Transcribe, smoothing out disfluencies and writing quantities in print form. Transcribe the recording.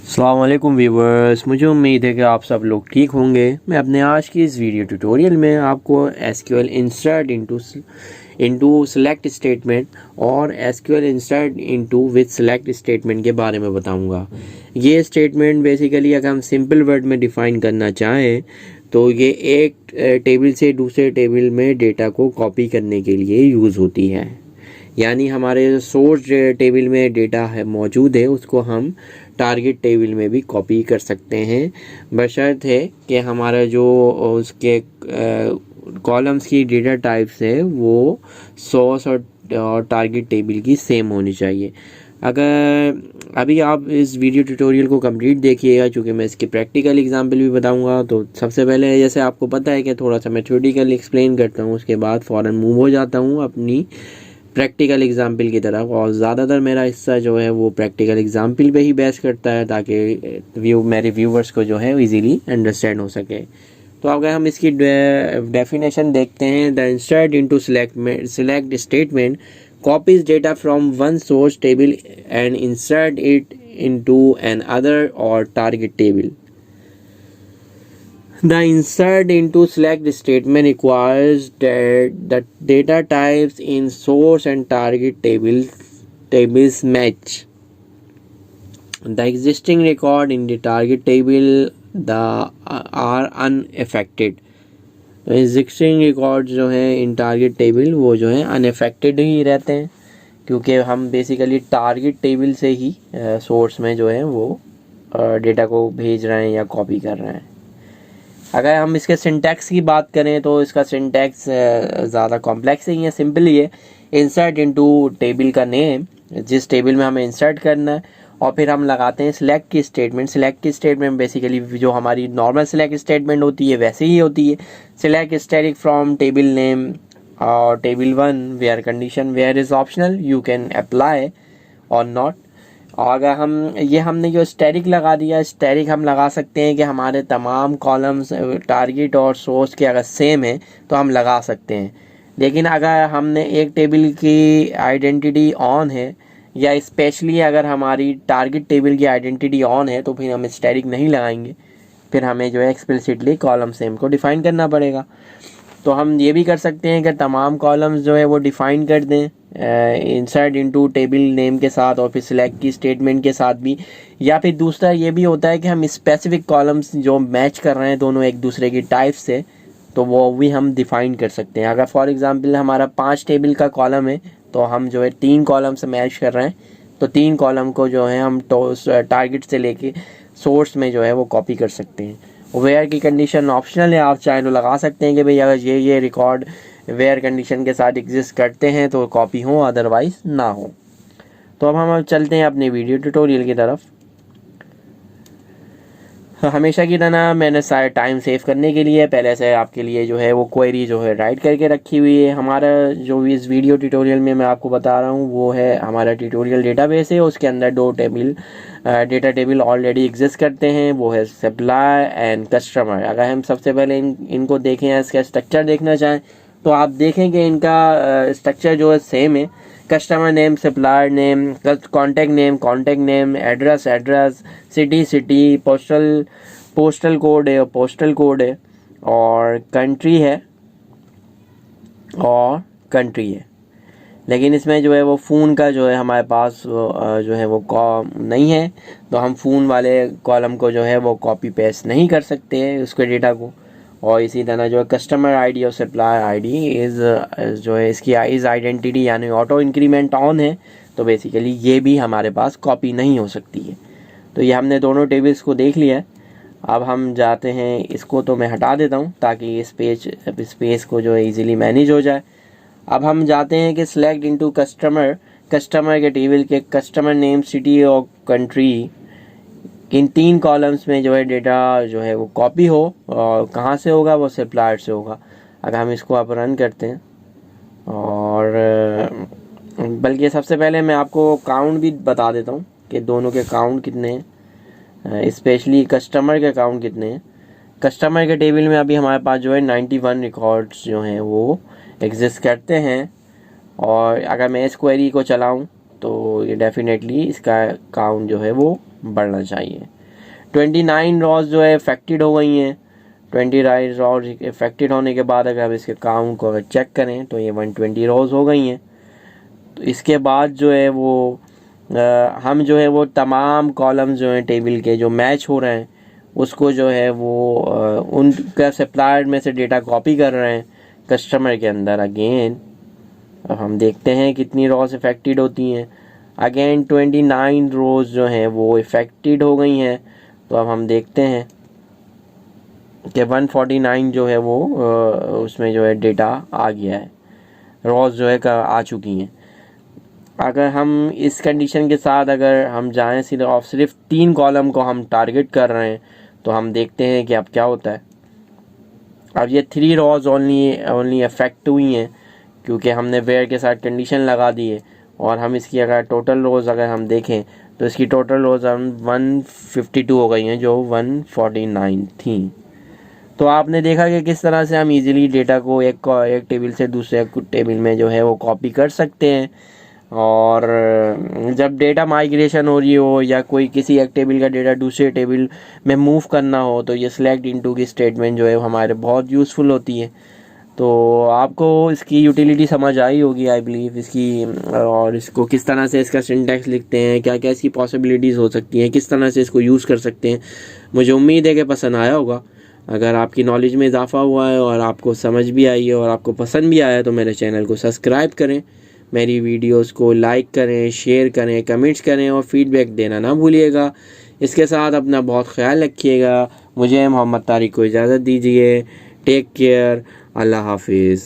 अस्सलाम वालेकुम व्यूवर्स, मुझे उम्मीद है कि आप सब लोग ठीक होंगे। मैं अपने आज की इस वीडियो ट्यूटोरियल में आपको SQL insert into select statement और SQL insert into with select statement के बारे में बताऊंगा। ये स्टेटमेंट बेसिकली अगर हम सिंपल वर्ड में डिफ़ाइन करना चाहें तो ये एक टेबल से दूसरे टेबल में डेटा को कॉपी करने के लिए यूज़ होती है। यानी हमारे सोर्स टेबल में डेटा है मौजूद है, उसको हम टारगेट टेबल में भी कॉपी कर सकते हैं, बशर्ते कि हमारा जो उसके कॉलम्स की डेटा टाइप्स है वो सोर्स और टारगेट टेबल की सेम होनी चाहिए। अगर अभी आप इस वीडियो ट्यूटोरियल को कंप्लीट देखिएगा, चूँकि मैं इसके प्रैक्टिकल एग्जांपल भी बताऊंगा। तो सबसे पहले जैसे आपको पता है कि थोड़ा सा मैं थ्योरेटिकल एक्सप्लेन करता हूँ, उसके बाद फ़ौरन मूव हो जाता हूँ अपनी प्रैक्टिकल एग्जाम्पल की तरफ। और ज़्यादातर मेरा हिस्सा जो है वो प्रैक्टिकल एग्जाम्पल पे ही बेस करता है, ताकि मेरे व्यूवर्स को जो है इजीली अंडरस्टैंड हो सके। तो अगर हम इसकी डेफिनेशन देखते हैं, the insert into select statement copies data from one source table and insert it into another or target table. The insert into select statement requires that the data types in source and target tables match. The existing record in the target table are unaffected. तो existing record जो है in target table वो जो है unaffected ही रहते हैं, क्योंकि हम बेसिकली टारगेट टेबल से ही सोर्स में जो है वो डेटा को भेज रहे हैं या कॉपी कर रहे हैं। अगर हम इसके सिंटैक्स की बात करें तो इसका सिंटैक्स ज़्यादा कॉम्प्लेक्स नहीं है, सिंपल ही है। इंसर्ट इनटू टेबल का नेम, जिस टेबल में हमें इंसर्ट करना है, और फिर हम लगाते हैं सिलेक्ट की स्टेटमेंट। सिलेक्ट की स्टेटमेंट बेसिकली जो हमारी नॉर्मल सिलेक्ट स्टेटमेंट होती है वैसे ही होती है। Select static from table name or table one where condition where is optional, you can apply or not. और अगर हमने जो स्टैटिक लगा दिया, स्टैटिक हम लगा सकते हैं कि हमारे तमाम कॉलम्स टारगेट और सोर्स के अगर सेम है तो हम लगा सकते हैं। लेकिन अगर हमने एक टेबल की आइडेंटिटी ऑन है, या स्पेशली अगर हमारी टारगेट टेबल की आइडेंटिटी ऑन है, तो फिर हम स्टैटिक नहीं लगाएंगे, फिर हमें जो है एक्सप्लिसिटली कॉलम सेम को डिफ़ाइन करना पड़ेगा। तो हम ये भी कर सकते हैं कि तमाम कॉलम्स जो है वो डिफ़ाइन कर दें इंसर्ट इनटू टेबल नेम के साथ और फिर सिलेक्ट की स्टेटमेंट के साथ भी। या फिर दूसरा ये भी होता है कि हम स्पेसिफिक कॉलम्स जो मैच कर रहे हैं दोनों एक दूसरे की टाइप से, तो वो भी हम डिफ़ाइन कर सकते हैं। अगर फॉर एग्जांपल हमारा 5 टेबल का कॉलम है, तो हम जो है 3 कॉलम से मैच कर रहे हैं, तो 3 कॉलम को जो है हम टारगेट से लेके सोर्स में जो है वो कॉपी कर सकते हैं। वेयर की कंडीशन ऑप्शनल है, आप चाहे तो लगा सकते हैं कि भाई अगर ये रिकॉर्ड वेयर कंडीशन के साथ एग्जिस्ट करते हैं तो कॉपी हो, अदरवाइज ना हो। तो अब हम चलते हैं अपने वीडियो ट्यूटोरियल की तरफ। हमेशा की तरह मैंने सारे टाइम सेव करने के लिए पहले से आपके लिए जो है वो क्वेरी जो है राइट करके रखी हुई है। हमारा जो इस वीडियो ट्यूटोरियल में मैं आपको बता रहा हूँ वो है हमारा ट्यूटोरियल डेटाबेस है, उसके अंदर 2 डेटा टेबल ऑलरेडी एग्जिस्ट करते हैं, वो है सप्लाई एंड कस्टमर। अगर हम सबसे पहले इनको देखें, इसका स्ट्रक्चर देखना चाहें, तो आप देखें कि इनका स्ट्रक्चर जो है सेम है। Customer name, supplier name, contact name, address, city, postal code है, और कंट्री है। लेकिन इसमें जो है वो फ़ोन का जो है हमारे पास जो है वो नहीं है, तो हम फ़ोन वाले कॉलम को जो है वो कॉपी पेस्ट नहीं कर सकते हैं उसके डेटा को। और इसी तरह जो है कस्टमर आईडी और सप्लायर आईडी जो है इसकी आइडेंटिटी यानी ऑटो इंक्रीमेंट ऑन है, तो बेसिकली ये भी हमारे पास कॉपी नहीं हो सकती है। तो ये हमने दोनों टेबल्स को देख लिया है। अब हम जाते हैं, इसको तो मैं हटा देता हूँ ताकि स्पेस को जो है ईजिली मैनेज हो जाए। अब हम जाते हैं कि सिलेक्ट इनटू कस्टमर के टेबल के कस्टमर नेम, सिटी और कंट्री, इन 3 कॉलम्स में जो है डेटा जो है वो कॉपी हो, और कहाँ से होगा, वो सप्लायर से होगा। अगर हम इसको आप रन करते हैं, और बल्कि सबसे पहले मैं आपको काउंट भी बता देता हूँ कि दोनों के काउंट कितने हैं, स्पेशली कस्टमर के काउंट कितने हैं। कस्टमर के टेबल में अभी हमारे पास जो है 91 रिकॉर्ड्स जो हैं वो एग्जिस्ट करते हैं, और अगर मैं इस क्वेरी को चलाऊँ तो ये डेफिनेटली इसका काउंट जो है वो बढ़ना चाहिए। 29 रॉज जो है इफेक्टेड हो गई हैं। 29 रॉज इफेक्टेड होने के बाद अगर हम इसके काउंट को अगर चेक करें तो ये 120 रॉज हो गई हैं। तो इसके बाद जो है वो हम जो है वो तमाम कॉलम्स जो हैं टेबल के जो मैच हो रहे हैं उसको जो है वो उनका सप्लायर में से डेटा कॉपी कर रहे हैं कस्टमर के अंदर अगेन। अब हम देखते हैं कितनी रॉज इफेक्टेड होती हैं। अगेन 29 रोज जो हैं वो इफेक्टेड हो गई हैं। तो अब हम देखते हैं कि 149 जो है वो उसमें जो है डेटा आ गया है, रॉज जो है आ चुकी हैं। अगर हम इस कंडीशन के साथ अगर हम जाएं सिर्फ 3 कॉलम को हम टारगेट कर रहे हैं तो हम देखते हैं कि अब क्या होता है। अब ये 3 रॉज ओनली अफेक्ट हुई हैं क्योंकि हमने वेयर के साथ कंडीशन लगा दी है। और हम इसकी अगर टोटल रोज़ अगर हम देखें तो इसकी टोटल रोज़ हम 152 हो गई हैं जो 149 थी। तो आपने देखा कि किस तरह से हम इजीली डेटा को एक टेबल से दूसरे टेबल में जो है वो कॉपी कर सकते हैं। और जब डेटा माइग्रेशन हो रही हो या कोई किसी एक टेबल का डेटा दूसरे टेबल में मूव करना हो तो ये सिलेक्ट इनटू की स्टेटमेंट जो है हमारे बहुत यूज़फुल होती है। तो आपको इसकी यूटिलिटी समझ आई होगी आई बिलीव इसकी, और इसको किस तरह से इसका सिंटैक्स लिखते हैं, क्या क्या इसकी पॉसिबिलिटीज़ हो सकती हैं, किस तरह से इसको यूज़ कर सकते हैं। मुझे उम्मीद है कि पसंद आया होगा। अगर आपकी नॉलेज में इजाफा हुआ है और आपको समझ भी आई है और आपको पसंद भी आया है तो मेरे चैनल को सब्सक्राइब करें, मेरी वीडियोस को लाइक करें, शेयर करें, कमेंट्स करें और फीडबैक देना ना भूलिएगा। इसके साथ अपना बहुत ख्याल रखिएगा। मुझे मोहम्मद तारिक को इजाज़त दीजिए। Take care. अल्लाह हाफिज़।